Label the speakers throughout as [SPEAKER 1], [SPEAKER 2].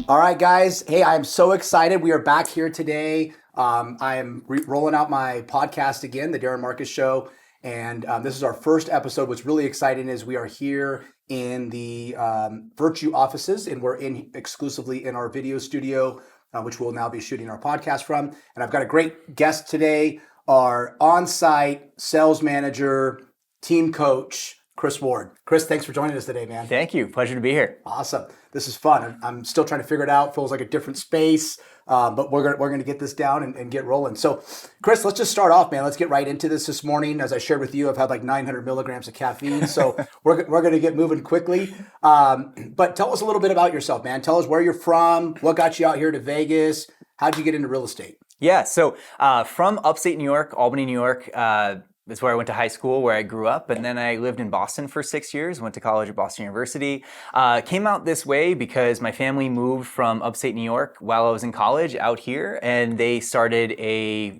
[SPEAKER 1] All right, guys. Hey, I'm so excited. We are back here today. I am rolling out my podcast again, the Darin Marques Show. And this is our first episode. What's really exciting is we are here in the Virtue offices, and we're exclusively in our video studio, which we'll now be shooting our podcast from. And I've got a great guest today, our on-site sales manager, team coach, Chris Ward. Chris, thanks for joining us today, man.
[SPEAKER 2] Thank you. Pleasure to be here.
[SPEAKER 1] Awesome. This is fun. I'm still trying to figure it out. Feels like a different space, but we're gonna get this down and get rolling. So, Chris, let's just start off, man. Let's get right into this morning. As I shared with you, I've had like 900 milligrams of caffeine, so we're gonna get moving quickly. But tell us a little bit about yourself, man. Tell us where you're from, what got you out here to Vegas, how'd you get into real estate?
[SPEAKER 2] Yeah. So from upstate New York, Albany, New York. That's where I went to high school, where I grew up. And then I lived in Boston for 6 years, went to college at Boston University. Came out this way because my family moved from upstate New York while I was in college out here. And they started a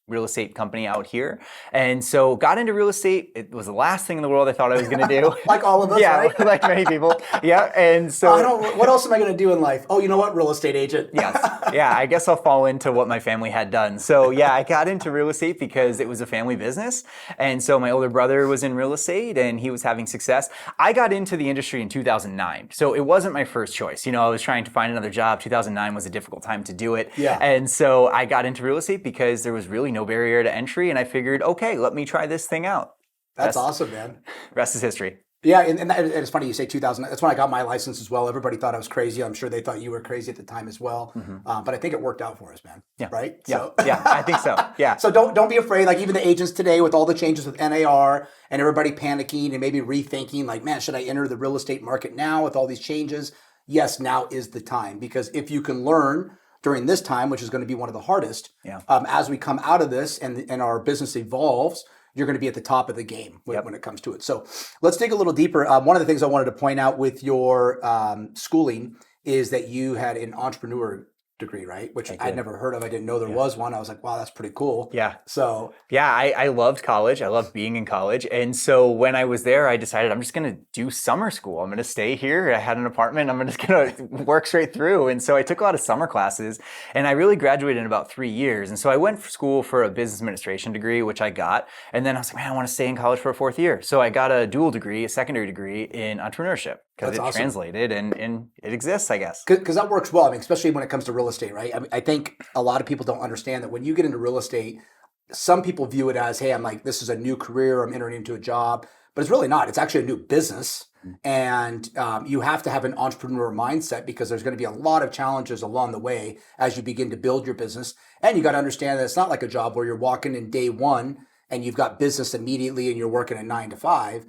[SPEAKER 2] real estate company out here. And so got into real estate. It was the last thing in the world I thought I was going to do.
[SPEAKER 1] Like all of us,
[SPEAKER 2] yeah,
[SPEAKER 1] right?
[SPEAKER 2] Like many people. Yeah. And so
[SPEAKER 1] what else am I going to do in life? Oh, you know what? Real estate agent.
[SPEAKER 2] Yes. Yeah. I guess I'll fall into what my family had done. So yeah, I got into real estate because it was a family business. And so my older brother was in real estate and he was having success. I got into the industry in 2009. So it wasn't my first choice. I was trying to find another job. 2009 was a difficult time to do it.
[SPEAKER 1] Yeah.
[SPEAKER 2] And so I got into real estate because there was really no barrier to entry. And I figured, okay, let me try this thing out.
[SPEAKER 1] That's awesome, man.
[SPEAKER 2] Rest is history.
[SPEAKER 1] Yeah, and it's funny you say 2000. That's when I got my license as well. Everybody thought I was crazy. I'm sure they thought you were crazy at the time as well. Mm-hmm. But I think it worked out for us, man.
[SPEAKER 2] Yeah.
[SPEAKER 1] Right?
[SPEAKER 2] Yeah.
[SPEAKER 1] So.
[SPEAKER 2] Yeah, I think so. Yeah.
[SPEAKER 1] So don't be afraid. Like even the agents today with all the changes with NAR and everybody panicking and maybe rethinking like, man, should I enter the real estate market now with all these changes? Yes, now is the time. Because if you can learn during this time, which is going to be one of the hardest, as we come out of this and our business evolves, you're going to be at the top of the game when it comes to it. So let's dig a little deeper. One of the things I wanted to point out with your schooling is that you had an entrepreneur degree, right? Which I'd never heard of. I didn't know there was one. I was like, wow, that's pretty cool.
[SPEAKER 2] Yeah.
[SPEAKER 1] So
[SPEAKER 2] yeah, I loved college. I loved being in college. And so when I was there, I decided I'm just going to do summer school. I'm going to stay here. I had an apartment. I'm just going to work straight through. And so I took a lot of summer classes and I really graduated in about 3 years. And so I went to school for a business administration degree, which I got. And then I was like, man, I want to stay in college for a 4th year. So I got a dual degree, a secondary degree in entrepreneurship. Because it translated and it exists, I guess.
[SPEAKER 1] Because that works well. I mean, especially when it comes to real estate, right? I think a lot of people don't understand that when you get into real estate, some people view it as, hey, I'm like, this is a new career. I'm entering into a job. But it's really not. It's actually a new business. And you have to have an entrepreneur mindset because there's going to be a lot of challenges along the way as you begin to build your business. And you got to understand that it's not like a job where you're walking in day one and you've got business immediately and you're working at 9 to 5.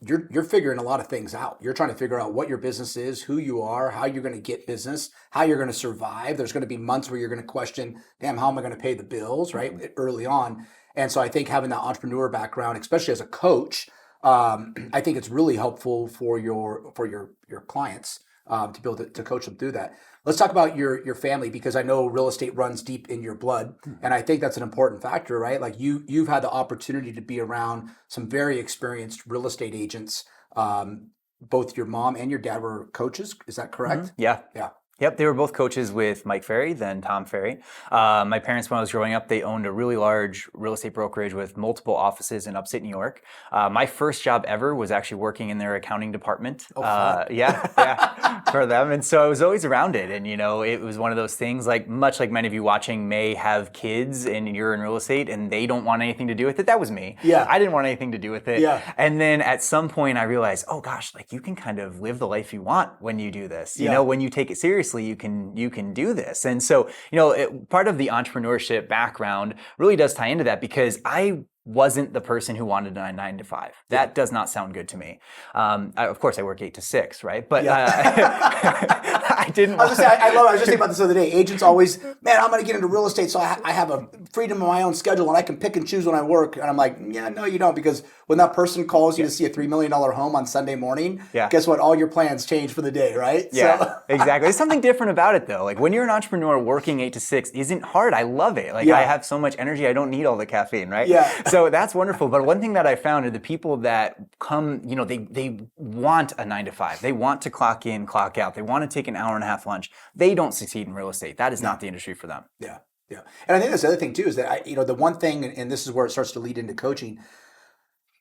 [SPEAKER 1] You're figuring a lot of things out. You're trying to figure out what your business is, who you are, how you're going to get business, how you're going to survive. There's going to be months where you're going to question, damn, how am I going to pay the bills, right? Early on. And so I think having that entrepreneur background, especially as a coach, I think it's really helpful for your clients to be able to coach them through that. Let's talk about your family, because I know real estate runs deep in your blood. And I think that's an important factor, right? Like you've had the opportunity to be around some very experienced real estate agents. Both your mom and your dad were coaches. Is that correct?
[SPEAKER 2] Yeah.
[SPEAKER 1] Yeah.
[SPEAKER 2] Yep, they were both coaches with Mike Ferry, then Tom Ferry. My parents, when I was growing up, they owned a really large real estate brokerage with multiple offices in upstate New York. My first job ever was actually working in their accounting department. Yeah, for them. And so I was always around it. And, it was one of those things, like much like many of you watching may have kids and you're in real estate and they don't want anything to do with it. That was me.
[SPEAKER 1] Yeah.
[SPEAKER 2] I didn't want anything to do with it.
[SPEAKER 1] Yeah.
[SPEAKER 2] And then at some point I realized, oh gosh, like you can kind of live the life you want when you do this. When you take it seriously, you can do this. And so, part of the entrepreneurship background really does tie into that because I wasn't the person who wanted a 9 to 5. That does not sound good to me. Of course, I work 8 to 6, right? But I didn't.
[SPEAKER 1] I was just thinking about this the other day. Agents always, man, I'm going to get into real estate, so I have a freedom of my own schedule, and I can pick and choose when I work. And I'm like, yeah, no, you don't, because when that person calls you to see a $3 million home on Sunday morning, guess what? All your plans change for the day, right?
[SPEAKER 2] Yeah,
[SPEAKER 1] so.
[SPEAKER 2] Exactly. There's something different about it, though. Like when you're an entrepreneur, working 8 to 6 isn't hard. I love it. Like I have so much energy, I don't need all the caffeine, right?
[SPEAKER 1] Yeah.
[SPEAKER 2] So So that's wonderful. But one thing that I found are the people that come, they want a 9 to 5. They want to clock in, clock out. They want to take an hour and a half lunch. They don't succeed in real estate. That is not the industry for them.
[SPEAKER 1] Yeah. Yeah. And I think that's the other thing too, is that the one thing, and this is where it starts to lead into coaching.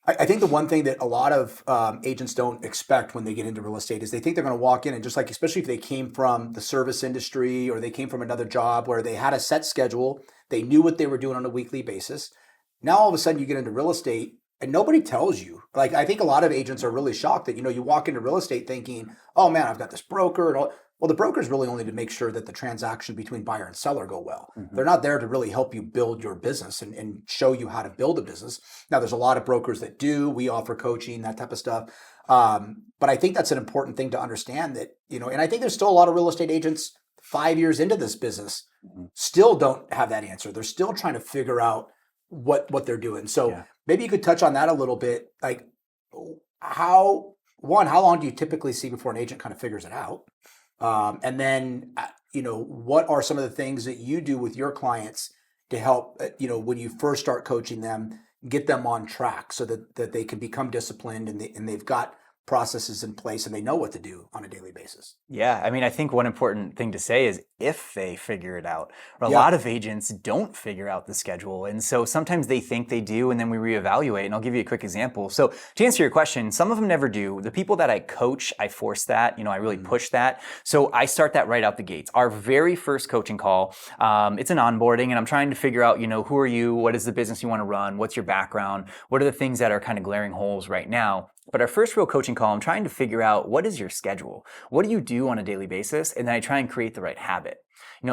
[SPEAKER 1] I think the one thing that a lot of agents don't expect when they get into real estate is they think they're going to walk in and just like, especially if they came from the service industry or they came from another job where they had a set schedule, they knew what they were doing on a weekly basis. Now all of a sudden you get into real estate and nobody tells you. Like, I think a lot of agents are really shocked that, you walk into real estate thinking, oh man, I've got this broker and all. Well, the broker is really only to make sure that the transaction between buyer and seller go well. Mm-hmm. They're not there to really help you build your business and show you how to build a business. Now, there's a lot of brokers that do. We offer coaching, that type of stuff. But I think that's an important thing to understand that, and I think there's still a lot of real estate agents 5 years into this business still don't have that answer. They're still trying to figure out what they're doing. So maybe you could touch on that a little bit. Like how long do you typically see before an agent kind of figures it out? And then, what are some of the things that you do with your clients to help, when you first start coaching them, get them on track so that they can become disciplined and they've got processes in place and they know what to do on a daily basis?
[SPEAKER 2] Yeah, I mean, I think one important thing to say is if they figure it out. A lot of agents don't figure out the schedule. And so sometimes they think they do, and then we reevaluate. And I'll give you a quick example. So to answer your question, some of them never do. The people that I coach, I force that, I really push that. So I start that right out the gates. Our very first coaching call, it's an onboarding, and I'm trying to figure out, who are you? What is the business you want to run? What's your background? What are the things that are kind of glaring holes right now? But our first real coaching call, I'm trying to figure out what is your schedule? What do you do on a daily basis? And then I try and create the right habit.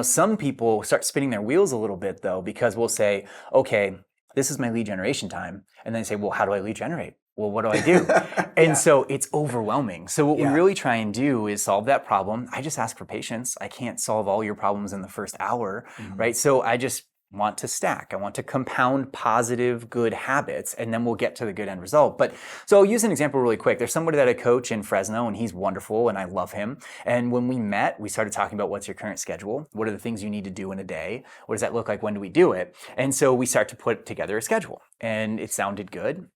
[SPEAKER 2] Some people start spinning their wheels a little bit though, because we'll say, okay, this is my lead generation time. And then they say, well, how do I lead generate? Well, what do I do? And so it's overwhelming. So what we really try and do is solve that problem. I just ask for patience. I can't solve all your problems in the first hour, right? So I just want to stack. I want to compound positive, good habits, and then we'll get to the good end result. But so I'll use an example really quick. There's somebody that I coach in Fresno, and he's wonderful, and I love him. And when we met, we started talking about what's your current schedule? What are the things you need to do in a day? What does that look like? When do we do it? And so we start to put together a schedule, and it sounded good.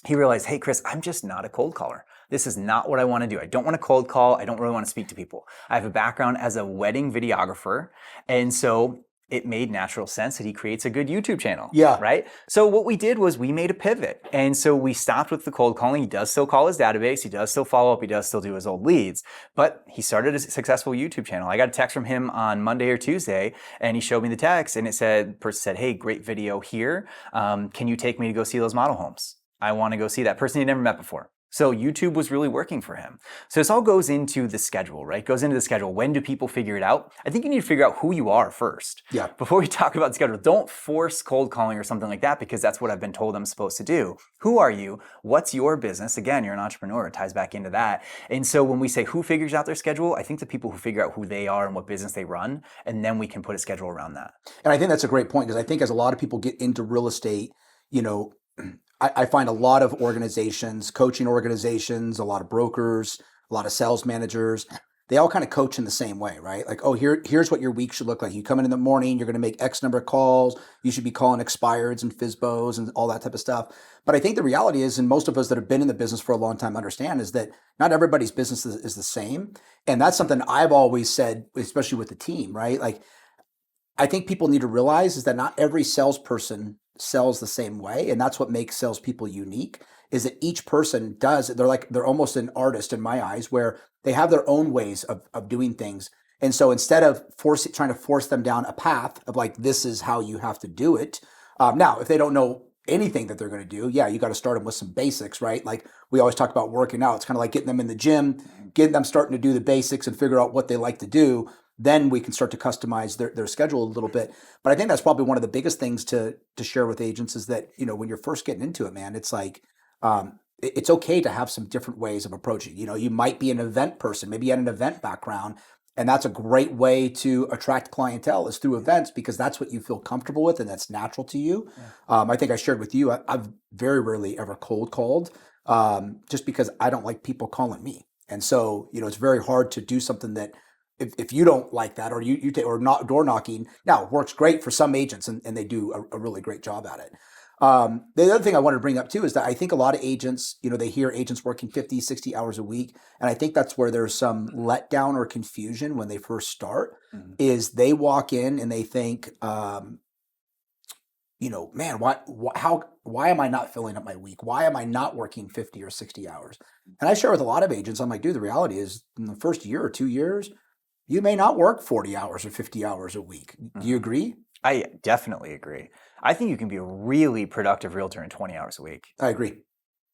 [SPEAKER 2] He realized, hey, Chris, I'm just not a cold caller. This is not what I want to do. I don't want to cold call. I don't really want to speak to people. I have a background as a wedding videographer, and so it made natural sense that he creates a good YouTube channel.
[SPEAKER 1] Yeah.
[SPEAKER 2] Right? So what we did was we made a pivot. And so we stopped with the cold calling. He does still call his database. He does still follow up. He does still do his old leads. But he started a successful YouTube channel. I got a text from him on Monday or Tuesday, and he showed me the text, and the person said, hey, great video here. Can you take me to go see those model homes? I want to go see that person he'd never met before. So YouTube was really working for him. So this all goes into the schedule, right? Goes into the schedule. When do people figure it out? I think you need to figure out who you are first.
[SPEAKER 1] Yeah.
[SPEAKER 2] Before we talk about the schedule, don't force cold calling or something like that, because that's what I've been told I'm supposed to do. Who are you? What's your business? Again, you're an entrepreneur. It ties back into that. And so when we say who figures out their schedule, I think the people who figure out who they are and what business they run, and then we can put a schedule around that.
[SPEAKER 1] And I think that's a great point, because I think as a lot of people get into real estate, I find a lot of organizations, coaching organizations, a lot of brokers, a lot of sales managers, they all kind of coach in the same way, right? Like, oh, here's what your week should look like. You come in the morning, you're going to make X number of calls. You should be calling expireds and FSBOs and all that type of stuff. But I think the reality is, and most of us that have been in the business for a long time understand, is that not everybody's business is the same. And that's something I've always said, especially with the team, right? Like, I think people need to realize is that not every salesperson sells the same way. And that's what makes salespeople unique, is that each person they're almost an artist in my eyes, where they have their own ways of doing things. And so instead of trying to force them down a path of like, this is how you have to do it. Now, if they don't know anything that they're going to do, you got to start them with some basics, right? Like we always talk about working out. It's kind of like getting them in the gym, getting them starting to do the basics and figure out what they like to do. Then we can start to customize their schedule a little bit. But I think that's probably one of the biggest things to share with agents is that, when you're first getting into it, man, it's like, it's okay to have some different ways of approaching. You might be an event person, maybe you had an event background, and that's a great way to attract clientele is through events, because that's what you feel comfortable with and that's natural to you. Yeah. I think I shared with you, I've very rarely ever cold called, just because I don't like people calling me. And so, it's very hard to do something that, if you don't like that, or or not door knocking, now it works great for some agents and they do a really great job at it. The other thing I wanted to bring up too is that I think a lot of agents, they hear agents working 50, 60 hours a week. And I think that's where there's some letdown or confusion when they first start is they walk in and they think, man, why am I not filling up my week? Why am I not working 50 or 60 hours? And I share with a lot of agents, I'm like, dude, the reality is in the first year or 2 years, you may not work 40 hours or 50 hours a week. Do you agree?
[SPEAKER 2] I definitely agree. I think you can be a really productive realtor in 20 hours a week.
[SPEAKER 1] I agree.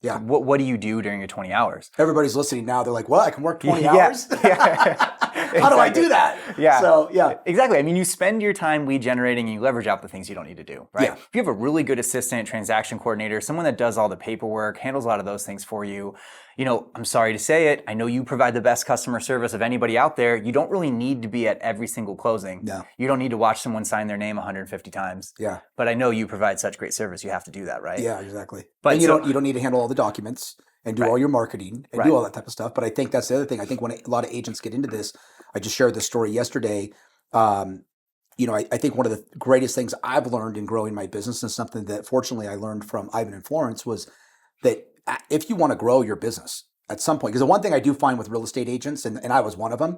[SPEAKER 1] Yeah.
[SPEAKER 2] What do you do during your 20 hours?
[SPEAKER 1] Everybody's listening now. They're like, well, I can work 20
[SPEAKER 2] Yeah.
[SPEAKER 1] hours? How do I do that?
[SPEAKER 2] Yeah.
[SPEAKER 1] So, yeah.
[SPEAKER 2] Exactly. I mean, you spend your time lead generating and you leverage out the things you don't need to do, right?
[SPEAKER 1] Yeah.
[SPEAKER 2] If you have a really good assistant, transaction coordinator, someone that does all the paperwork, handles a lot of those things for you, I'm sorry to say it, I know you provide the best customer service of anybody out there. You don't really need to be at every single closing.
[SPEAKER 1] No.
[SPEAKER 2] You don't need to watch someone sign their name 150 times.
[SPEAKER 1] Yeah.
[SPEAKER 2] But I know you provide such great service. You have to do that, right?
[SPEAKER 1] Yeah, exactly.
[SPEAKER 2] But
[SPEAKER 1] and you don't need to handle all the documents and do all your marketing and do all that type of stuff. But I think that's the other thing. I think when a lot of agents get into this, I just shared this story yesterday. I think one of the greatest things I've learned in growing my business, and something that fortunately I learned from Ivan and Florence, was that if you want to grow your business at some point, because the one thing I do find with real estate agents, and I was one of them,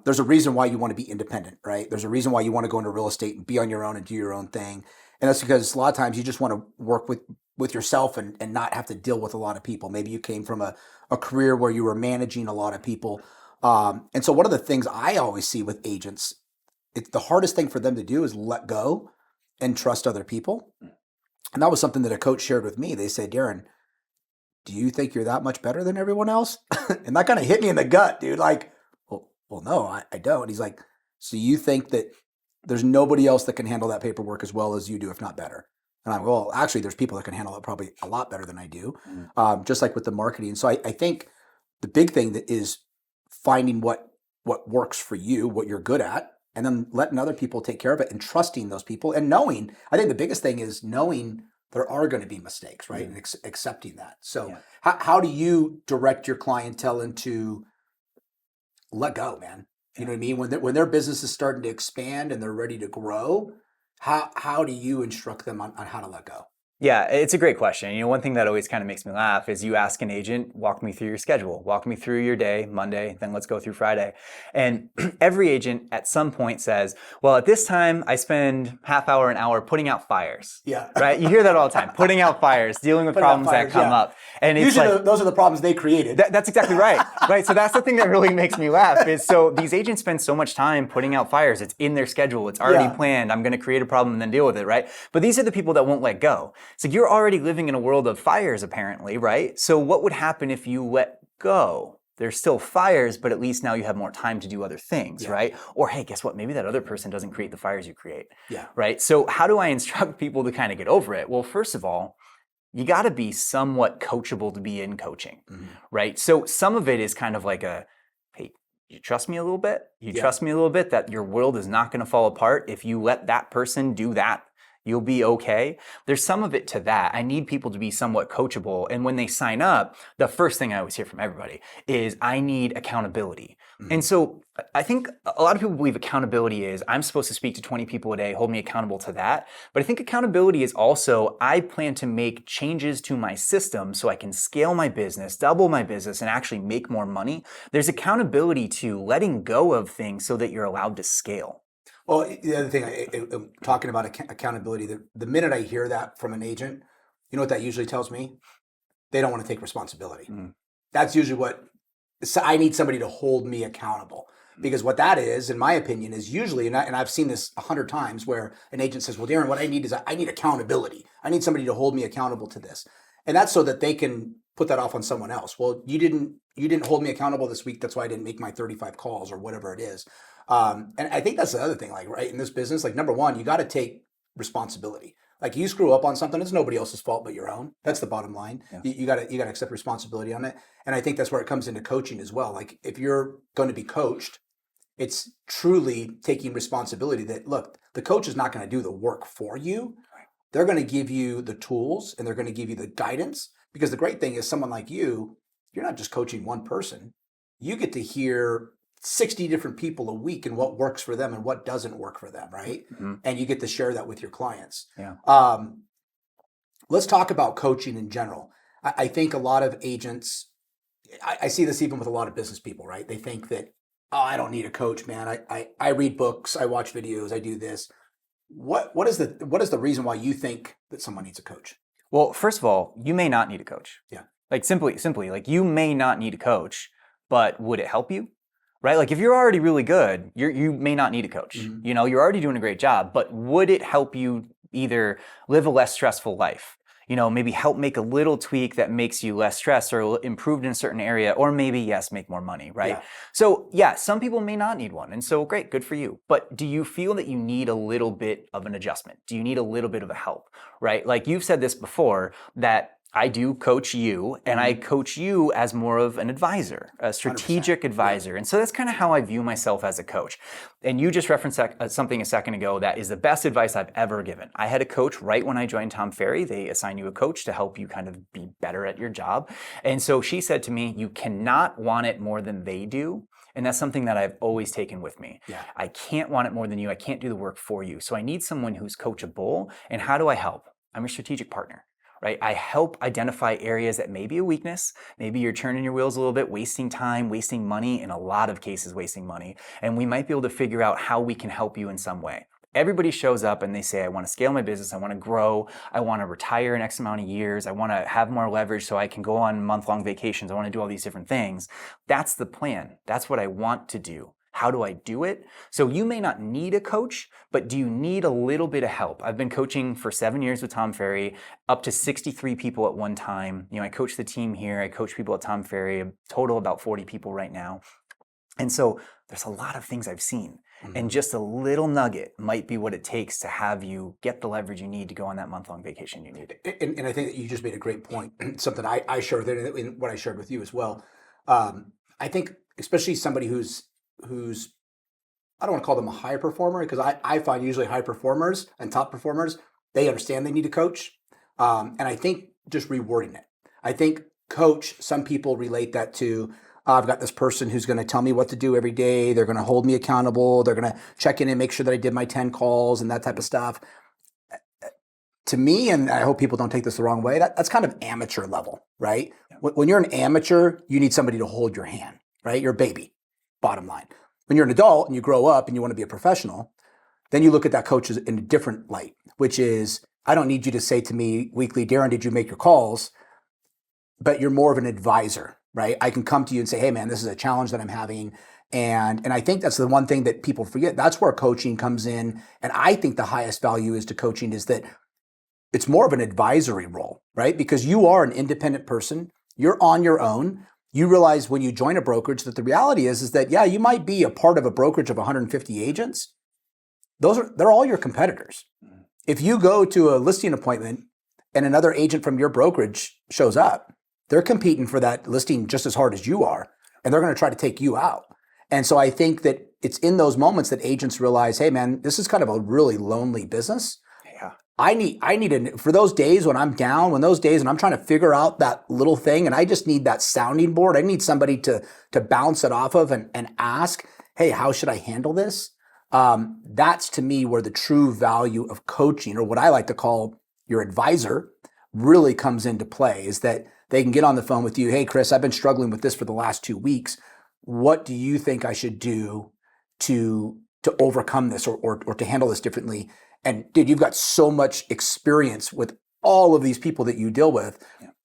[SPEAKER 1] there's a reason why you want to be independent, right? There's a reason why you want to go into real estate and be on your own and do your own thing. And that's because a lot of times you just want to work with yourself and not have to deal with a lot of people. Maybe you came from a career where you were managing a lot of people. And so one of the things I always see with agents, it's the hardest thing for them to do is let go and trust other people. And that was something that a coach shared with me. They said, Darin, do you think you're that much better than everyone else? And that kind of hit me in the gut, dude. Like, well, no, I don't. And he's like, so you think that there's nobody else that can handle that paperwork as well as you do, if not better? And I'm, well, actually, there's people that can handle it probably a lot better than I do, just like with the marketing. So I think the big thing that is finding what works for you, what you're good at, and then letting other people take care of it and trusting those people and knowing. I think the biggest thing is knowing there are going to be mistakes, right? And accepting that. So how do you direct your clientele into let go, man? You know what I mean? When their business is starting to expand and they're ready to grow, how do you instruct them on how to let go?
[SPEAKER 2] Yeah, it's a great question. One thing that always kind of makes me laugh is you ask an agent, walk me through your schedule, walk me through your day, Monday, then let's go through Friday. And every agent at some point says, well, at this time, I spend half hour, an hour putting out fires.
[SPEAKER 1] Yeah.
[SPEAKER 2] Right? You hear that all the time, putting out fires, dealing with problems that come up. And it's
[SPEAKER 1] usually
[SPEAKER 2] like,
[SPEAKER 1] those are the problems they created.
[SPEAKER 2] That's exactly right. Right. So that's the thing that really makes me laugh is so these agents spend so much time putting out fires. It's in their schedule. It's already planned. I'm going to create a problem and then deal with it. Right. But these are the people that won't let go. So you're already living in a world of fires, apparently, right? So what would happen if you let go? There's still fires, but at least now you have more time to do other things, right? Or hey, guess what? Maybe that other person doesn't create the fires you create, right? So how do I instruct people to kind of get over it? Well, first of all, you got to be somewhat coachable to be in coaching, right? So some of it is kind of like hey, you trust me a little bit? You trust me a little bit that your world is not going to fall apart if you let that person do that? You'll be okay. There's some of it to that. I need people to be somewhat coachable. And when they sign up, the first thing I always hear from everybody is I need accountability. And so I think a lot of people believe accountability is I'm supposed to speak to 20 people a day, hold me accountable to that. But I think accountability is also I plan to make changes to my system so I can scale my business, double my business, and actually make more money. There's accountability to letting go of things so that you're allowed to scale.
[SPEAKER 1] Well, the other thing, I'm talking about accountability, the minute I hear that from an agent, you know what that usually tells me? They don't want to take responsibility. That's usually so I need somebody to hold me accountable. Because what that is, in my opinion, is usually, and I've seen this 100 times, where an agent says, well, Darin, what I need is I need accountability. I need somebody to hold me accountable to this. And that's so that they can put that off on someone else. Well, you didn't hold me accountable this week. That's why I didn't make my 35 calls or whatever it is. And I think that's the other thing, like, right, in this business, like, number one, you got to take responsibility. Like, you screw up on something, it's nobody else's fault but your own. That's the bottom line. You got to accept responsibility on it. And I think that's where it comes into coaching as well. Like, if you're going to be coached, it's truly taking responsibility that, look, the coach is not going to do the work for you. They're going to give you the tools and they're going to give you the guidance. Because the great thing is, someone like you're not just coaching one person. You get to hear 60 different people a week and what works for them and what doesn't work for them, right? And you get to share that with your clients. let's talk about coaching in general. I think a lot of agents, I see this even with a lot of business people, right? They think that, oh, I don't need a coach, man. I read books, I watch videos, I do this. What is the reason why you think that someone needs a coach?
[SPEAKER 2] Well, first of all, you may not need a coach.
[SPEAKER 1] Yeah.
[SPEAKER 2] Like simply, like you may not need a coach, but would it help you? Right? Like if you're already really good, you may not need a coach.
[SPEAKER 1] Mm-hmm.
[SPEAKER 2] You know, you're already doing a great job, but would it help you either live a less stressful life? You know, maybe help make a little tweak that makes you less stressed or improved in a certain area, or maybe, yes, make more money, right?
[SPEAKER 1] Yeah.
[SPEAKER 2] So yeah, some people may not need one. And so great, good for you. But do you feel that you need a little bit of an adjustment? Do you need a little bit of a help, right? Like you've said this before, that I do coach you, and I coach you as more of an advisor, a strategic
[SPEAKER 1] 100%.
[SPEAKER 2] advisor. And so that's kind of how I view myself as a coach. And you just referenced something a second ago that is the best advice I've ever given. I had a coach right when I joined Tom Ferry. They assign you a coach to help you kind of be better at your job. And so she said to me, you cannot want it more than they do. And that's something that I've always taken with me.
[SPEAKER 1] Yeah.
[SPEAKER 2] I can't want it more than you. I can't do the work for you. So I need someone who's coachable. And how do I help? I'm a strategic partner. Right? I help identify areas that may be a weakness. Maybe you're turning your wheels a little bit, wasting time, wasting money, in a lot of cases, wasting money. And we might be able to figure out how we can help you in some way. Everybody shows up and they say, I want to scale my business. I want to grow. I want to retire in X amount of years. I want to have more leverage so I can go on month-long vacations. I want to do all these different things. That's the plan. That's what I want to do. How do I do it? So you may not need a coach, but do you need a little bit of help? I've been coaching for 7 years with Tom Ferry, up to 63 people at one time. You know, I coach the team here. I coach people at Tom Ferry, a total about 40 people right now. And so there's a lot of things I've seen. Mm-hmm. And just a little nugget might be what it takes to have you get the leverage you need to go on that month-long vacation you need.
[SPEAKER 1] And I think that you just made a great point. Something I shared there in what I shared with you as well. I think especially somebody who's I don't want to call them a high performer, because I find usually high performers and top performers, they understand they need a coach. And I think just rewording it. I think coach, some people relate that to, I've got this person who's going to tell me what to do every day. They're going to hold me accountable. They're going to check in and make sure that I did my 10 calls and that type of stuff. To me, and I hope people don't take this the wrong way, that's kind of amateur level, right? Yeah. When you're an amateur, you need somebody to hold your hand, right? You're a baby. Bottom line. When you're an adult and you grow up and you want to be a professional, then you look at that coach in a different light, which is, I don't need you to say to me weekly, Darin, did you make your calls? But you're more of an advisor, right? I can come to you and say, hey man, this is a challenge that I'm having. And I think that's the one thing that people forget. That's where coaching comes in. And I think the highest value is to coaching is that it's more of an advisory role, right? Because you are an independent person. You're on your own. You realize when you join a brokerage that the reality is that, yeah, you might be a part of a brokerage of 150 agents. They're all your competitors. If you go to a listing appointment and another agent from your brokerage shows up, they're competing for that listing just as hard as you are, and they're going to try to take you out. And so I think that it's in those moments that agents realize, hey man, this is kind of a really lonely business.
[SPEAKER 2] Yeah.
[SPEAKER 1] I need for those days when I'm down, when those days when I'm trying to figure out that little thing, and I just need that sounding board. I need somebody to bounce it off of and ask, hey, how should I handle this? That's to me where the true value of coaching, or what I like to call your advisor, really comes into play, is that they can get on the phone with you. Hey, Chris, I've been struggling with this for the last 2 weeks. What do you think I should do to overcome this or to handle this differently? And dude, you've got so much experience with all of these people that you deal with,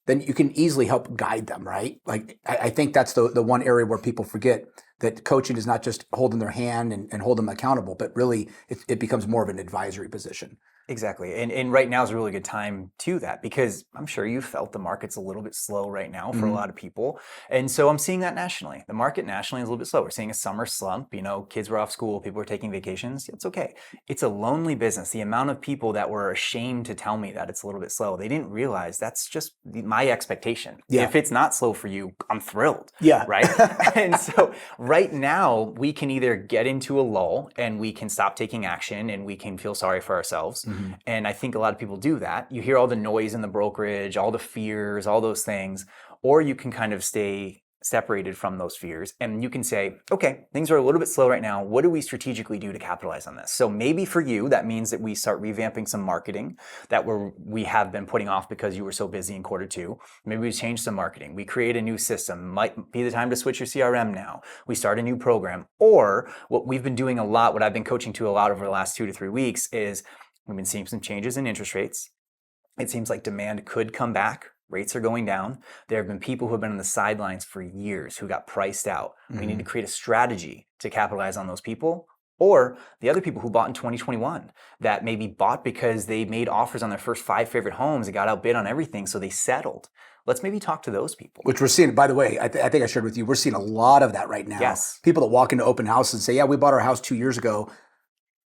[SPEAKER 1] then you can easily help guide them, right? Like, I think that's the one area where people forget that coaching is not just holding their hand and hold them accountable, but really it becomes more of an advisory position.
[SPEAKER 2] Exactly. And right now is a really good time to that, because I'm sure you felt the market's a little bit slow right now for a lot of people. And so I'm seeing that nationally. The market nationally is a little bit slow. We're seeing a summer slump. You know, kids were off school, people were taking vacations. It's okay. It's a lonely business. The amount of people that were ashamed to tell me that it's a little bit slow, they didn't realize that's just my expectation. Yeah. If it's not slow for you, I'm thrilled.
[SPEAKER 1] Yeah.
[SPEAKER 2] Right. And so right now we can either get into a lull and we can stop taking action and we can feel sorry for ourselves. And I think a lot of people do that. You hear all the noise in the brokerage, all the fears, all those things, or you can kind of stay separated from those fears, and you can say, okay, things are a little bit slow right now. What do we strategically do to capitalize on this? So maybe for you, that means that we start revamping some marketing that we have been putting off because you were so busy in quarter two. Maybe we change some marketing. We create a new system. Might be the time to switch your CRM now. We start a new program. Or what we've been doing a lot, what I've been coaching to a lot over the last 2 to 3 weeks is we've been seeing some changes in interest rates. It seems like demand could come back. Rates are going down. There have been people who have been on the sidelines for years who got priced out. We need to create a strategy to capitalize on those people. Or the other people who bought in 2021 that maybe bought because they made offers on their first 5 favorite homes and got outbid on everything, so they settled. Let's maybe talk to those people.
[SPEAKER 1] Which we're seeing, by the way, I think I shared with you, we're seeing a lot of that right now.
[SPEAKER 2] Yes.
[SPEAKER 1] People that walk into open houses and say, yeah, we bought our house 2 years ago.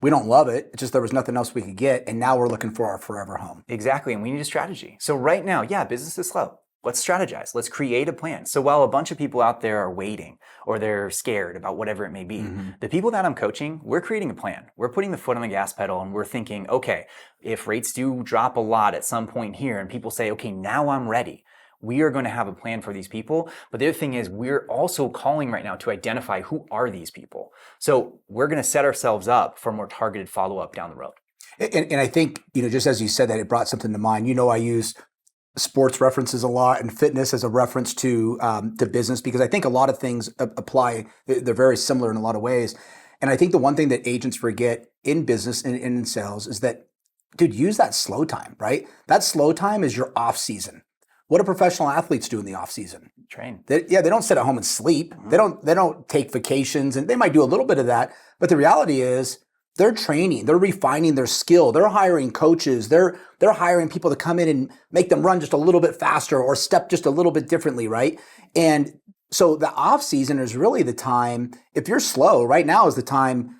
[SPEAKER 1] We don't love it. It's just there was nothing else we could get. And now we're looking for our forever home.
[SPEAKER 2] Exactly. And we need a strategy. So right now, yeah, business is slow. Let's strategize. Let's create a plan. So while a bunch of people out there are waiting or they're scared about whatever it may be, the people that I'm coaching, we're creating a plan. We're putting the foot on the gas pedal and we're thinking, okay, if rates do drop a lot at some point here and people say, okay, now I'm ready, we are going to have a plan for these people. But the other thing is we're also calling right now to identify who are these people. So we're going to set ourselves up for more targeted follow-up down the road.
[SPEAKER 1] And I think, just as you said that, it brought something to mind. I use sports references a lot and fitness as a reference to business, because I think a lot of things apply. They're very similar in a lot of ways. And I think the one thing that agents forget in business and in sales is that, dude, use that slow time, right? That slow time is your off season. What do professional athletes do in the off season?
[SPEAKER 2] Train.
[SPEAKER 1] They don't sit at home and sleep. They don't take vacations, and they might do a little bit of that. But the reality is they're training, they're refining their skill, they're hiring coaches, they're hiring people to come in and make them run just a little bit faster or step just a little bit differently, right? And so the off season is really the time, if you're slow, right now is the time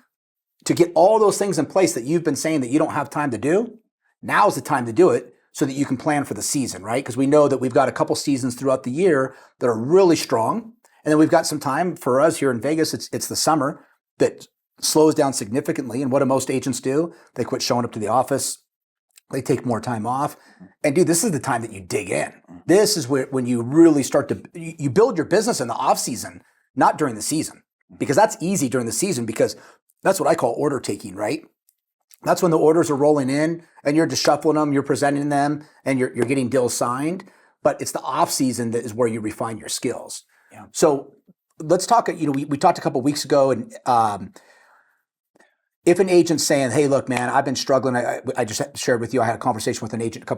[SPEAKER 1] to get all those things in place that you've been saying that you don't have time to do. Now is the time to do it, so that you can plan for the season, right? Because we know that we've got a couple seasons throughout the year that are really strong. And then we've got some time for us here in Vegas. It's the summer that slows down significantly. And what do most agents do? They quit showing up to the office. They take more time off. And dude, this is the time that you dig in. This is when you really start to, you build your business in the off season, not during the season. Because that's easy during the season, because that's what I call order taking, right? That's when the orders are rolling in and you're just shuffling them, you're presenting them, and you're getting deals signed. But it's the off season that is where you refine your skills.
[SPEAKER 2] Yeah.
[SPEAKER 1] So let's talk, we talked a couple of weeks ago, and if an agent's saying, hey, look, man, I've been struggling. I just shared with you, I had a conversation with an agent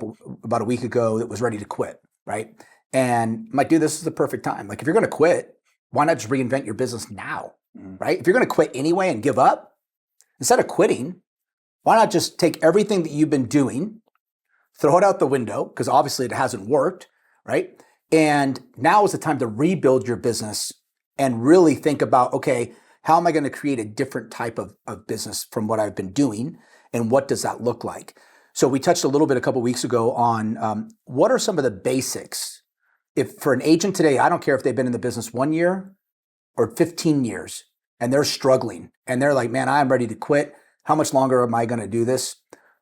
[SPEAKER 1] about a week ago that was ready to quit, right? And I'm like, dude, this is the perfect time. Like, if you're going to quit, why not just reinvent your business now, right? If you're going to quit anyway and give up, instead of quitting, why not just take everything that you've been doing, throw it out the window, because obviously it hasn't worked, right? And now is the time to rebuild your business and really think about, okay, how am I going to create a different type of business from what I've been doing? And what does that look like? So we touched a little bit a couple of weeks ago on what are some of the basics. If for an agent today, I don't care if they've been in the business 1 year or 15 years, and they're struggling and they're like, man, I'm ready to quit. How much longer am I going to do this?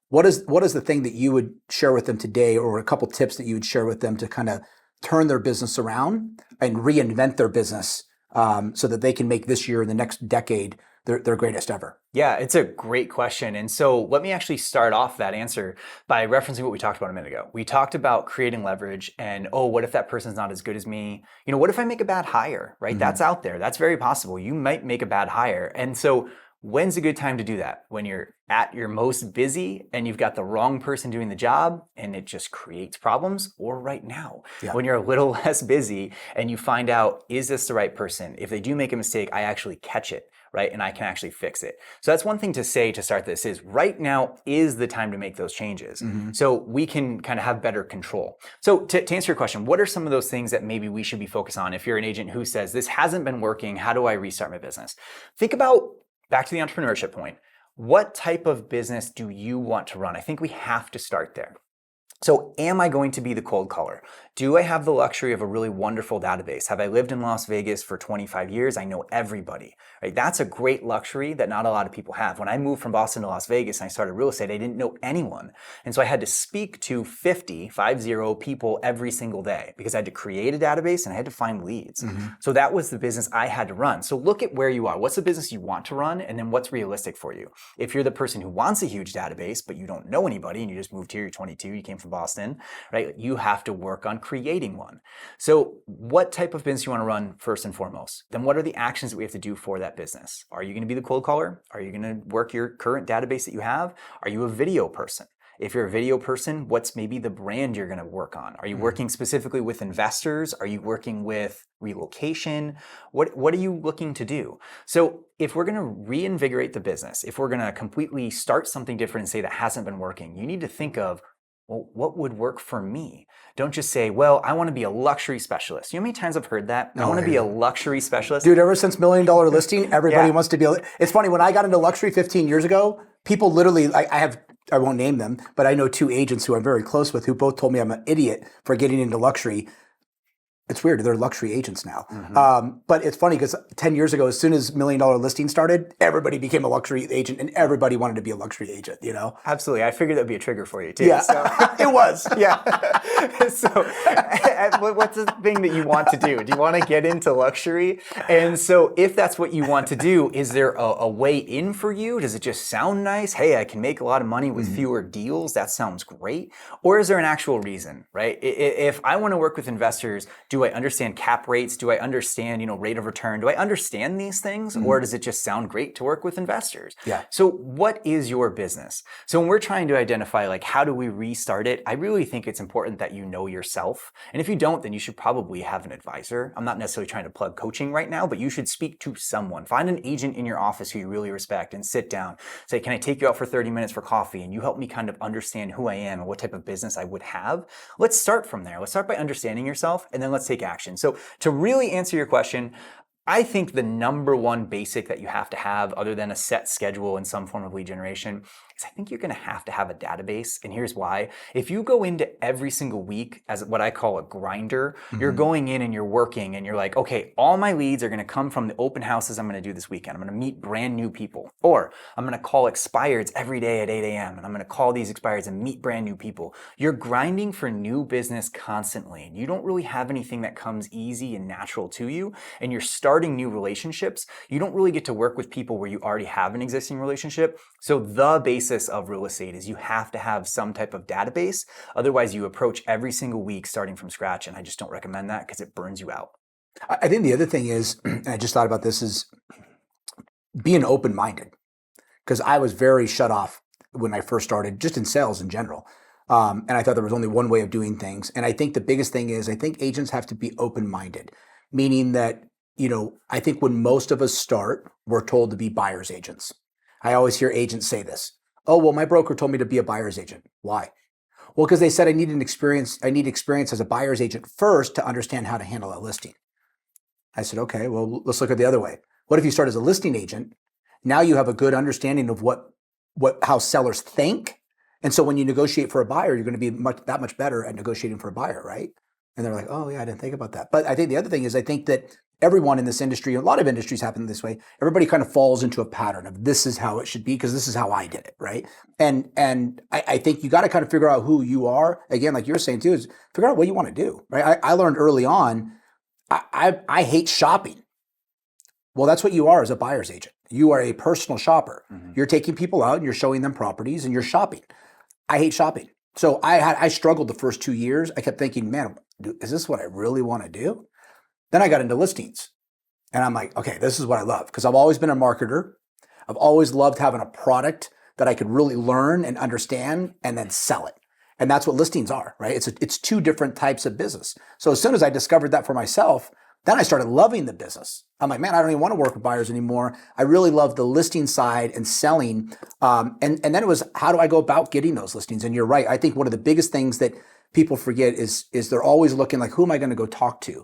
[SPEAKER 1] What is the thing that you would share with them today, or a couple tips that you would share with them to kind of turn their business around and reinvent their business so that they can make this year and the next decade their greatest ever?
[SPEAKER 2] Yeah, it's a great question. And so let me actually start off that answer by referencing what we talked about a minute ago. We talked about creating leverage and, what if that person's not as good as me? What if I make a bad hire, right? That's out there. That's very possible. You might make a bad hire. And so when's a good time to do that? When you're at your most busy and you've got the wrong person doing the job and it just creates problems, or right now, when you're a little less busy and you find out, is this the right person? If they do make a mistake, I actually catch it, right? And I can actually fix it. So that's one thing to say to start this is right now is the time to make those changes. So we can kind of have better control. So to answer your question, what are some of those things that maybe we should be focused on if you're an agent who says, this hasn't been working, how do I restart my business? Think about, back to the entrepreneurship point, what type of business do you want to run? I think we have to start there. So am I going to be the cold caller? Do I have the luxury of a really wonderful database? Have I lived in Las Vegas for 25 years? I know everybody, right? That's a great luxury that not a lot of people have. When I moved from Boston to Las Vegas and I started real estate, I didn't know anyone. And so I had to speak to 50 people every single day because I had to create a database and I had to find leads. So that was the business I had to run. So look at where you are. What's the business you want to run? And then what's realistic for you? If you're the person who wants a huge database, but you don't know anybody and you just moved here, you're 22, you came from Boston, right? You have to work on creating one. So what type of business you want to run first and foremost? Then what are the actions that we have to do for that business? Are you going to be the cold caller? Are you going to work your current database that you have? Are you a video person? If you're a video person, what's maybe the brand you're going to work on? Are you working specifically with investors? Are you working with relocation? What are you looking to do? So if we're going to reinvigorate the business, if we're going to completely start something different and say that hasn't been working, you need to think of, well, what would work for me? Don't just say, well, I want to be a luxury specialist. You know how many times I've heard that? I want to be a luxury specialist.
[SPEAKER 1] Dude, ever since $1 Million Listing, everybody wants to be. It's funny, when I got into luxury 15 years ago, people literally, I won't name them, but I know 2 agents who I'm very close with who both told me I'm an idiot for getting into luxury. It's weird. They're luxury agents now. But it's funny because 10 years ago, as soon as $1 Million Listing started, everybody became a luxury agent and everybody wanted to be a luxury agent, you know?
[SPEAKER 2] Absolutely. I figured that'd be a trigger for you too.
[SPEAKER 1] Yeah,
[SPEAKER 2] so.
[SPEAKER 1] it was.
[SPEAKER 2] Yeah. So what's the thing that you want to do? Do you want to get into luxury? And so if that's what you want to do, is there a way in for you? Does it just sound nice? Hey, I can make a lot of money with fewer deals. That sounds great. Or is there an actual reason, right? If I want to work with investors, do I understand cap rates? Do I understand, rate of return? Do I understand these things? Or does it just sound great to work with investors?
[SPEAKER 1] Yeah.
[SPEAKER 2] So what is your business? So when we're trying to identify, how do we restart it? I really think it's important that you know yourself. And if you don't, then you should probably have an advisor. I'm not necessarily trying to plug coaching right now, but you should speak to someone. Find an agent in your office who you really respect and sit down. Say, can I take you out for 30 minutes for coffee? And you help me kind of understand who I am and what type of business I would have. Let's start from there. Let's start by understanding yourself and then let's take action. So to really answer your question, I think the number one basic that you have to have, other than a set schedule and some form of lead generation, is I think you're going to have a database. And here's why. If you go into every single week as what I call a grinder, you're going in and you're working and you're like, okay, all my leads are going to come from the open houses I'm going to do this weekend. I'm going to meet brand new people. Or I'm going to call expireds every day at 8 a.m. and I'm going to call these expireds and meet brand new people. You're grinding for new business constantly. And you don't really have anything that comes easy and natural to you. And you're starting new relationships. You don't really get to work with people where you already have an existing relationship. So the basis of real estate is you have to have some type of database. Otherwise, you approach every single week starting from scratch. And I just don't recommend that because it burns you out.
[SPEAKER 1] I think the other thing is, and I just thought about this, is being open-minded. Because I was very shut off when I first started, just in sales in general. And I thought there was only one way of doing things. And I think the biggest thing is I think agents have to be open-minded, meaning that, I think when most of us start, we're told to be buyer's agents. I always hear agents say this. Oh, well, my broker told me to be a buyer's agent. Why? Well, because they said I need experience as a buyer's agent first to understand how to handle a listing. I said, okay, well, let's look at the other way. What if you start as a listing agent? Now you have a good understanding of how sellers think. And so when you negotiate for a buyer, you're going to be that much better at negotiating for a buyer, right? And they're like, oh yeah, I didn't think about that. But I think the other thing is, I think that everyone in this industry, a lot of industries happen this way. Everybody kind of falls into a pattern of this is how it should be because this is how I did it, right? And I think you got to kind of figure out who you are. Again, like you're saying too, is figure out what you want to do, right? I learned early on, I hate shopping. Well, that's what you are as a buyer's agent. You are a personal shopper. You're taking people out and you're showing them properties and you're shopping. I hate shopping. So I struggled the first 2 years. I kept thinking, man, is this what I really want to do? Then I got into listings and I'm like, okay, this is what I love because I've always been a marketer. I've always loved having a product that I could really learn and understand and then sell it. And that's what listings are, right? It's 2 different types of business. So as soon as I discovered that for myself, then I started loving the business. I'm like, man, I don't even want to work with buyers anymore. I really love the listing side and selling. And then it was, how do I go about getting those listings? And you're right. I think one of the biggest things that people forget is they're always looking like, who am I going to go talk to?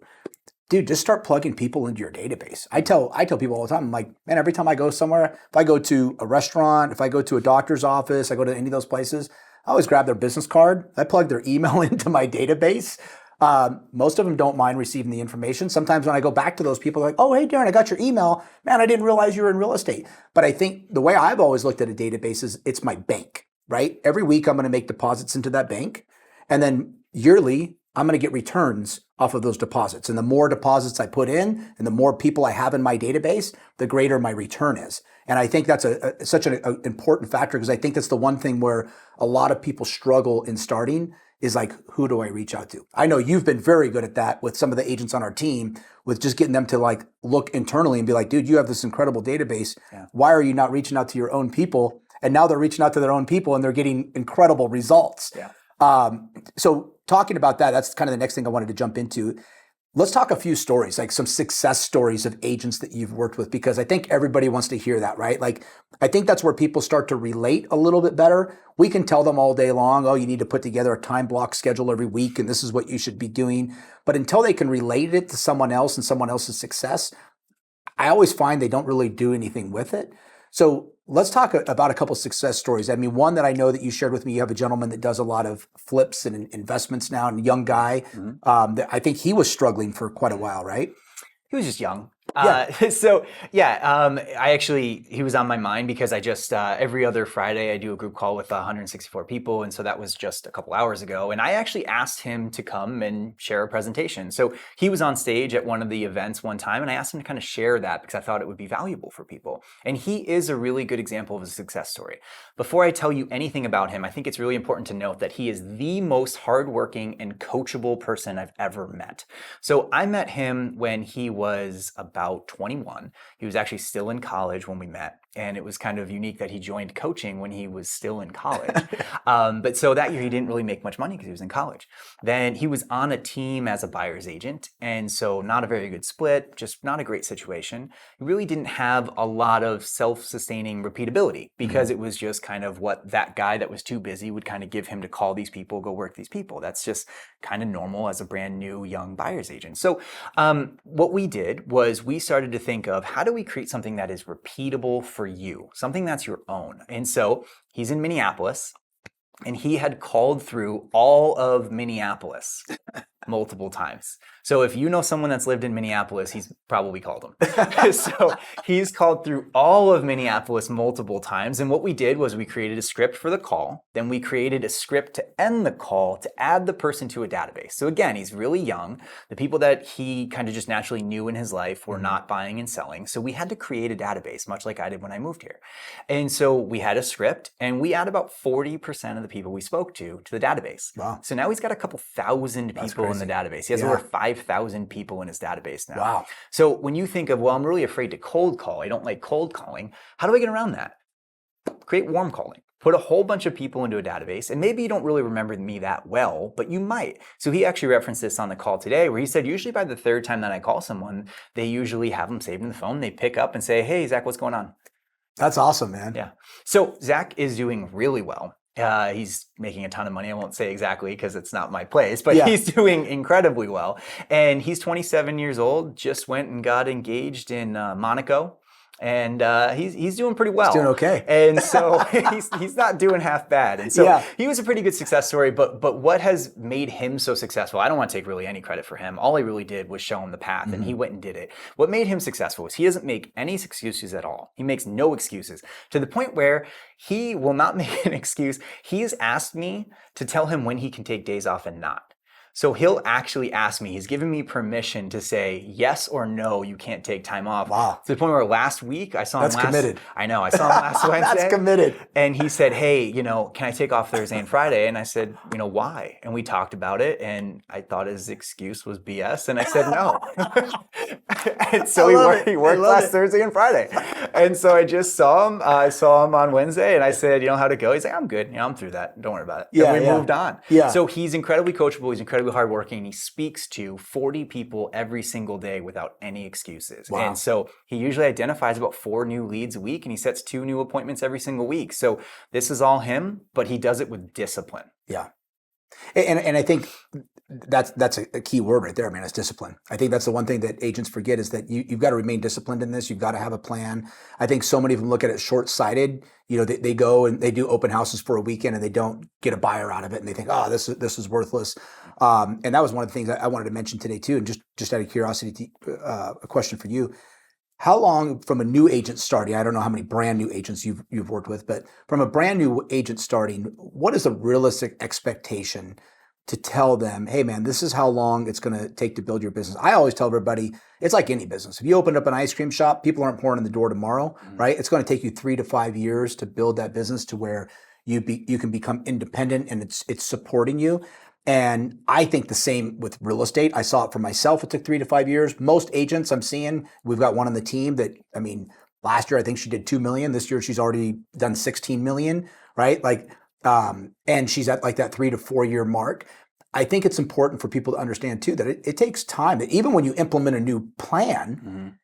[SPEAKER 1] Dude, just start plugging people into your database. I tell people all the time, I'm like, man, every time I go somewhere, if I go to a restaurant, if I go to a doctor's office, I go to any of those places, I always grab their business card. I plug their email into my database. Most of them don't mind receiving the information. Sometimes when I go back to those people, they're like, oh, hey, Darin, I got your email. Man, I didn't realize you were in real estate. But I think the way I've always looked at a database is it's my bank, right? Every week I'm going to make deposits into that bank. And then yearly, I'm going to get returns off of those deposits. And the more deposits I put in and the more people I have in my database, the greater my return is. And I think that's such an important factor, because I think that's the one thing where a lot of people struggle in starting is like, who do I reach out to? I know you've been very good at that with some of the agents on our team, with just getting them to like look internally and be like, dude, you have this incredible database. Yeah. Why are you not reaching out to your own people? And now they're reaching out to their own people and they're getting incredible results. Yeah. So talking about that, that's kind of the next thing I wanted to jump into. Let's talk a few stories, like some success stories of agents that you've worked with, because I think everybody wants to hear that, right? Like, I think that's where people start to relate a little bit better. We can tell them all day long, oh, you need to put together a time block schedule every week, and this is what you should be doing. But until they can relate it to someone else and someone else's success, I always find they don't really do anything with it. So let's talk about a couple success stories. I mean, one that I know that you shared with me, you have a gentleman that does a lot of flips and investments now, and a young guy. Mm-hmm. That I think he was struggling for quite a while, right?
[SPEAKER 2] He was just young.
[SPEAKER 1] Yeah.
[SPEAKER 2] He was on my mind because I just, every other Friday, I do a group call with 164 people. And so that was just a couple hours ago. And I actually asked him to come and share a presentation. So he was on stage at one of the events one time, and I asked him to kind of share that because I thought it would be valuable for people. And he is a really good example of a success story. Before I tell you anything about him, I think it's really important to note that he is the most hardworking and coachable person I've ever met. So I met him when he was about 21. He was actually still in college when we met. And it was kind of unique that he joined coaching when he was still in college. But so that year he didn't really make much money because he was in college. Then he was on a team as a buyer's agent. And so not a very good split, just not a great situation. He really didn't have a lot of self-sustaining repeatability because it was just kind of what that guy that was too busy would kind of give him to call these people, go work these people. That's just kind of normal as a brand new young buyer's agent. So what we did was we started to think of how do we create something that is repeatable for you, something that's your own. And so he's in Minneapolis, and he had called through all of Minneapolis multiple times. So if you know someone that's lived in Minneapolis, he's probably called them. So he's called through all of Minneapolis multiple times. And what we did was we created a script for the call. Then we created a script to end the call to add the person to a database. So again, he's really young. The people that he kind of just naturally knew in his life were not buying and selling. So we had to create a database, much like I did when I moved here. And so we had a script, and we add about 40% of the people we spoke to the database.
[SPEAKER 1] Wow.
[SPEAKER 2] So now he's got a couple thousand people in the database. He has over 5,000 people in his database now.
[SPEAKER 1] Wow.
[SPEAKER 2] So when you think of, well, I'm really afraid to cold call, I don't like cold calling, how do I get around that? Create warm calling. Put a whole bunch of people into a database, and maybe you don't really remember me that well, but you might. So he actually referenced this on the call today, where he said usually by the third time that I call someone, they usually have them saved in the phone. They pick up and say, hey, Zach, what's going on?
[SPEAKER 1] That's awesome, man.
[SPEAKER 2] Yeah. So Zach is doing really well. He's making a ton of money. I won't say exactly because it's not my place, but he's doing incredibly well. And he's 27 years old, just went and got engaged in Monaco. And he's doing pretty well.
[SPEAKER 1] He's doing okay.
[SPEAKER 2] And so he's not doing half bad. And so he was a pretty good success story. But what has made him so successful, I don't want to take really any credit for him. All I really did was show him the path, and he went and did it. What made him successful is he doesn't make any excuses at all. He makes no excuses, to the point where he will not make an excuse. He's asked me to tell him when he can take days off and not. So he'll actually ask me, he's given me permission to say yes or no, you can't take time off.
[SPEAKER 1] Wow.
[SPEAKER 2] To the point where last week, I saw him
[SPEAKER 1] That's committed.
[SPEAKER 2] I know, I saw him last Wednesday.
[SPEAKER 1] That's committed.
[SPEAKER 2] And he said, hey, can I take off Thursday and Friday? And I said, why? And we talked about it, and I thought his excuse was BS, and I said no. And so he worked last Thursday and Friday. And so I just saw him. I saw him on Wednesday, and I said, how'd it go? He's like, I'm good. I'm through that. Don't worry about it.
[SPEAKER 1] Yeah,
[SPEAKER 2] and we moved on.
[SPEAKER 1] Yeah.
[SPEAKER 2] So he's incredibly coachable. He's incredibly hardworking. He speaks to 40 people every single day without any excuses.
[SPEAKER 1] Wow.
[SPEAKER 2] And so he usually identifies about 4 new leads a week, and he sets 2 new appointments every single week. So this is all him, but he does it with discipline.
[SPEAKER 1] Yeah. And I think that's a key word right there, man. It's discipline. I think that's the one thing that agents forget is that you've got to remain disciplined in this. You've got to have a plan. I think so many of them look at it short-sighted. They go and they do open houses for a weekend and they don't get a buyer out of it, and they think, oh, this is worthless. And that was one of the things I wanted to mention today too. And just out of curiosity, a question for you. How long from a new agent starting, I don't know how many brand new agents you've worked with, but from a brand new agent starting, what is a realistic expectation to tell them, hey man, this is how long it's going to take to build your business? I always tell everybody, it's like any business. If you opened up an ice cream shop, people aren't pouring in the door tomorrow, right? It's going to take you 3 to 5 years to build that business to where you can become independent and it's supporting you. And I think the same with real estate. I saw it for myself. It took 3 to 5 years. Most agents I'm seeing, we've got one on the team that, last year I think she did 2 million. This year she's already done 16 million, right? And she's at like that 3 to 4 year mark. I think it's important for people to understand too that it takes time. That even when you implement a new plan,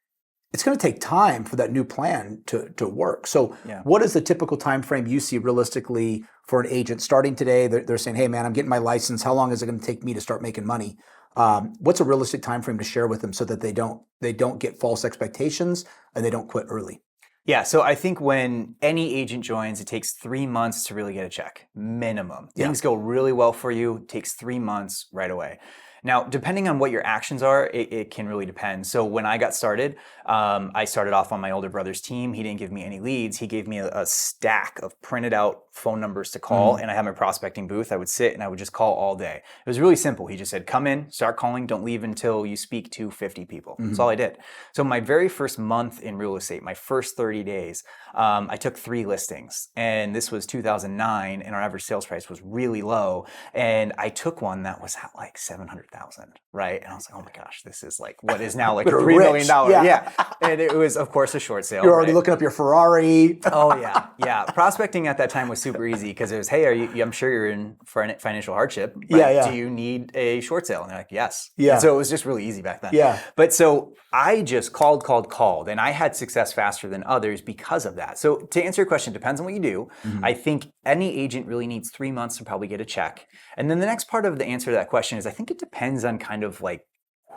[SPEAKER 1] it's going to take time for that new plan to work. So what is the typical time frame you see realistically for an agent starting today? They're saying, hey man, I'm getting my license. How long is it going to take me to start making money? What's a realistic time frame to share with them so that they don't get false expectations and they don't quit early?
[SPEAKER 2] Yeah, so I think when any agent joins, it takes 3 months to really get a check, minimum. Things go really well for you, it takes 3 months right away. Now, depending on what your actions are, it can really depend. So when I got started, I started off on my older brother's team. He didn't give me any leads. He gave me a stack of printed out phone numbers to call, and I had my prospecting booth. I would sit and I would just call all day. It was really simple. He just said, come in, start calling, don't leave until you speak to 50 people. That's all I did. So my very first month in real estate, my first 30 days, I took 3 listings, and this was 2009, and our average sales price was really low. And I took one that was at like 700,000, right? And I was like, oh my gosh, this is like what is now like a $3 million. Yeah. And it was, of course, a short sale.
[SPEAKER 1] You're already looking up your Ferrari.
[SPEAKER 2] Oh yeah. Prospecting at that time was super easy because it was, hey, I'm sure you're in financial hardship. Right? Do you need a short sale? And they're like, yes. Yeah. And so it was just really easy back then.
[SPEAKER 1] Yeah.
[SPEAKER 2] But so I just called, and I had success faster than others because of that. So to answer your question, it depends on what you do. I think any agent really needs 3 months to probably get a check. And then the next part of the answer to that question is I think it depends on kind of like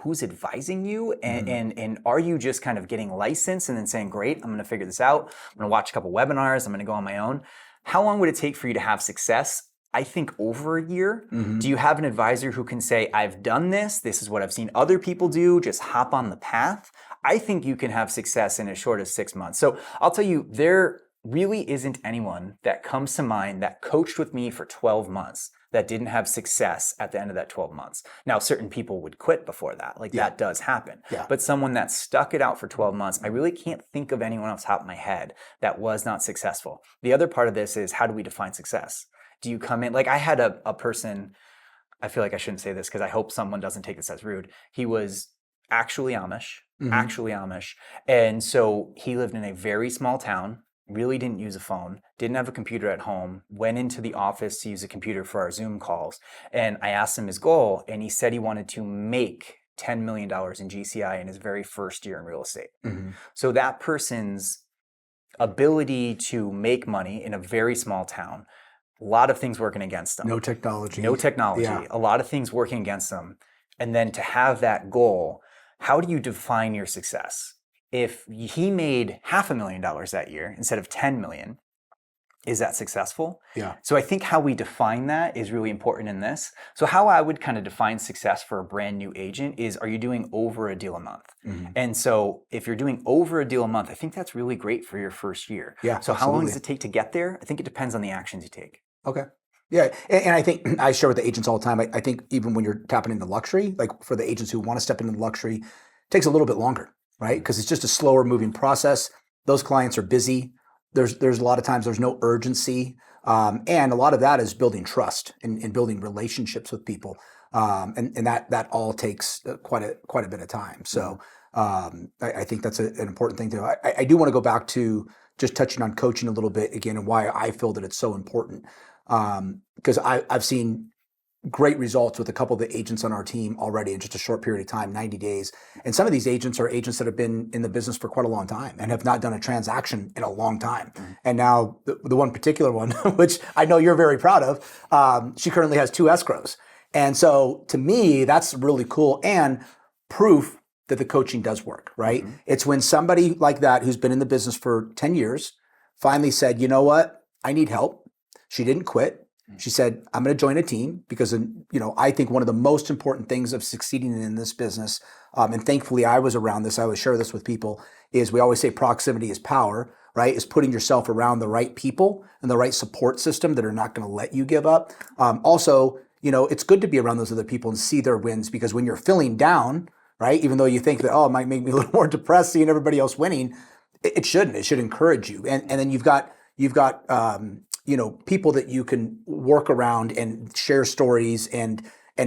[SPEAKER 2] who's advising you and are you just kind of getting licensed and then saying, great, I'm going to figure this out. I'm going to watch a couple webinars. I'm going to go on my own. How long would it take for you to have success? I think over a year. Do you have an advisor who can say, I've done this. This is what I've seen other people do. Just hop on the path. I think you can have success in as short as 6 months. So I'll tell you, there really isn't anyone that comes to mind that coached with me for 12 months that didn't have success at the end of that 12 months. Now, certain people would quit before that. That does happen. But someone that stuck it out for 12 months, I really can't think of anyone off the top of my head that was not successful. The other part of this is, how do we define success? Do you come in, like I had a person, I feel like I shouldn't say this because I hope someone doesn't take this as rude. He was actually Amish. And so he lived in a very small town, really didn't use a phone, didn't have a computer at home, went into the office to use a computer for our Zoom calls. And I asked him his goal, and he said he wanted to make $10 million in GCI in his very first year in real estate. So that person's ability to make money in a very small town, a lot of things working against them.
[SPEAKER 1] No technology.
[SPEAKER 2] A lot of things working against them. And then to have that goal, how do you define your success? If he made $500,000 that year instead of 10 million, is that successful?
[SPEAKER 1] Yeah.
[SPEAKER 2] So I think how we define that is really important in this. So how I would kind of define success for a brand new agent is, are you doing over a deal a month? And so if you're doing over a deal a month, I think that's really great for your first year.
[SPEAKER 1] Yeah.
[SPEAKER 2] So how long does it take to get there? I think it depends on the actions you take.
[SPEAKER 1] Okay. Yeah. And I think I share with the agents all the time. I think even when you're tapping into luxury, like for the agents who want to step into luxury, it takes a little bit longer, right? Because it's just a slower moving process. Those clients are busy. There's a lot of times there's no urgency. And a lot of that is building trust and building relationships with people. And that all takes quite a bit of time. So I think that's an important thing too. I do want to go back to just touching on coaching a little bit again and why I feel that it's so important. Because I've seen great results with a couple of the agents on our team already in just a short period of time, 90 days. And some of these agents are agents that have been in the business for quite a long time and have not done a transaction in a long time. And now the one particular one, which I know you're very proud of, she currently has 2 escrows. And so to me, that's really cool and proof that the coaching does work, right? It's when somebody like that who's been in the business for 10 years finally said, you know what, I need help. She didn't quit. She said, I'm going to join a team because, I think one of the most important things of succeeding in this business, and thankfully I was around this, I always share this with people, is we always say proximity is power, right? Is putting yourself around the right people and the right support system that are not going to let you give up. Also, it's good to be around those other people and see their wins, because when you're feeling down, right, even though you think that, it might make me a little more depressed seeing everybody else winning, it shouldn't. It should encourage you. And then you've got people that you can work around and share stories and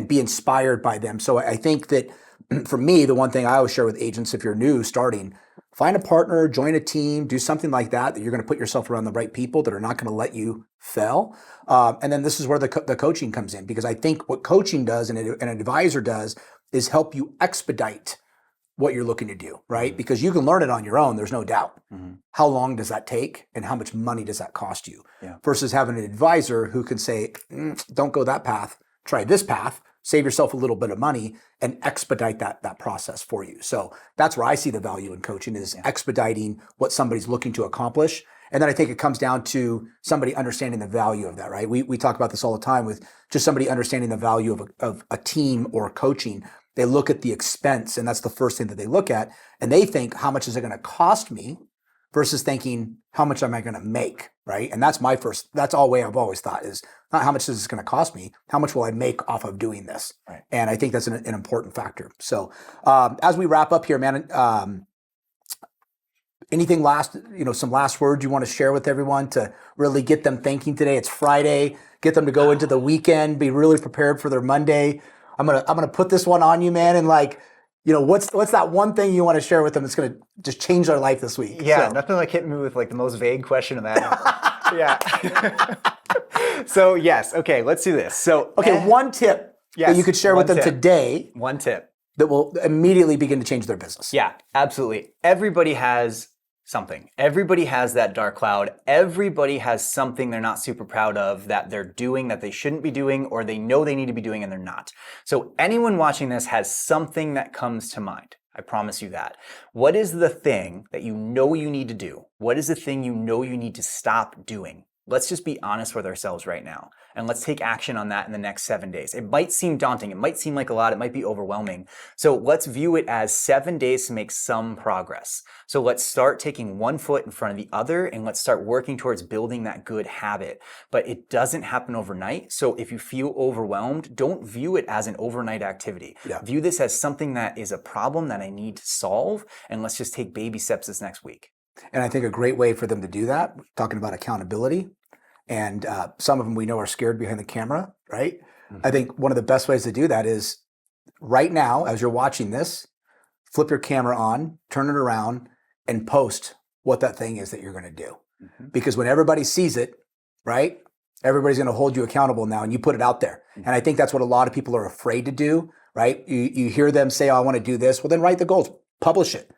[SPEAKER 1] be inspired by them. So I think that for me, the one thing I always share with agents, if you're new starting, find a partner, join a team, do something like that you're going to put yourself around the right people that are not going to let you fail. And then this is where the coaching comes in, because I think what coaching does and an advisor does is help you expedite what you're looking to do, right? Because you can learn it on your own, there's no doubt. How long does that take and how much money does that cost you? Versus having an advisor who can say, don't go that path, try this path, save yourself a little bit of money and expedite that process for you. So that's where I see the value in coaching, is expediting what somebody's looking to accomplish. And then I think it comes down to somebody understanding the value of that, right? We talk about this all the time with just somebody understanding the value of a team or coaching. They look at the expense, and that's the first thing that they look at. And they think, how much is it going to cost me, versus thinking, how much am I going to make, right? And that's all way I've always thought, is not how much is this going to cost me, how much will I make off of doing this? Right. And I think that's an important factor. So as we wrap up here, man, anything some last words you want to share with everyone to really get them thinking today? It's Friday, get them to go into the weekend, be really prepared for their Monday. I'm gonna put this one on you, man, and what's that one thing you want to share with them that's gonna just change their life this week?
[SPEAKER 2] Yeah, nothing like hitting me with the most vague question of that. Yeah. So yes, okay, let's do this. So
[SPEAKER 1] one tip that you could share with them today.
[SPEAKER 2] One tip
[SPEAKER 1] that will immediately begin to change their business.
[SPEAKER 2] Yeah, absolutely. Everybody has something. Everybody has that dark cloud. Everybody has something they're not super proud of that they're doing that they shouldn't be doing, or they know they need to be doing and they're not. So anyone watching this has something that comes to mind. I promise you that. What is the thing that you know you need to do? What is the thing you know you need to stop doing? Let's just be honest with ourselves right now, and let's take action on that in the next 7 days. It might seem daunting. It might seem like a lot. It might be overwhelming. So let's view it as 7 days to make some progress. So let's start taking one foot in front of the other, and let's start working towards building that good habit. But it doesn't happen overnight. So if you feel overwhelmed, don't view it as an overnight activity. Yeah. View this as something that is a problem that I need to solve, and let's just take baby steps this next week.
[SPEAKER 1] And I think a great way for them to do that, talking about accountability, and some of them we know are scared behind the camera, right? I think one of the best ways to do that is right now, as you're watching this, flip your camera on, turn it around, and post what that thing is that you're going to do. Because when everybody sees it, right, everybody's going to hold you accountable now, and you put it out there. And I think that's what a lot of people are afraid to do, right? You hear them say, I want to do this. Well, then write the goals, publish it.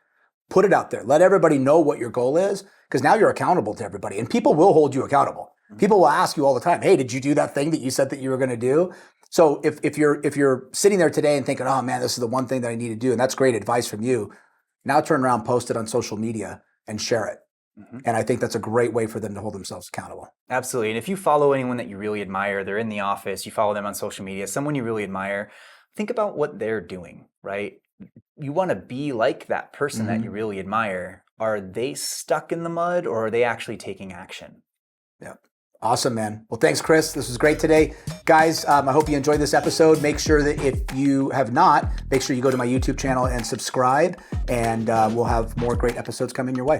[SPEAKER 1] Put it out there. Let everybody know what your goal is, because now you're accountable to everybody, and people will hold you accountable. People will ask you all the time, hey, did you do that thing that you said that you were going to do? So if you're sitting there today and thinking, oh man, this is the one thing that I need to do, and that's great advice from you, now turn around, post it on social media and share it. And I think that's a great way for them to hold themselves accountable.
[SPEAKER 2] Absolutely. And if you follow anyone that you really admire, they're in the office, you follow them on social media, someone you really admire, think about what they're doing, right? You want to be like that person that you really admire. Are they stuck in the mud, or are they actually taking action?
[SPEAKER 1] Yeah. Awesome, man. Well, thanks, Chris. This was great today. Guys, I hope you enjoyed this episode. Make sure that if you have not, make sure you go to my YouTube channel and subscribe, and we'll have more great episodes coming your way.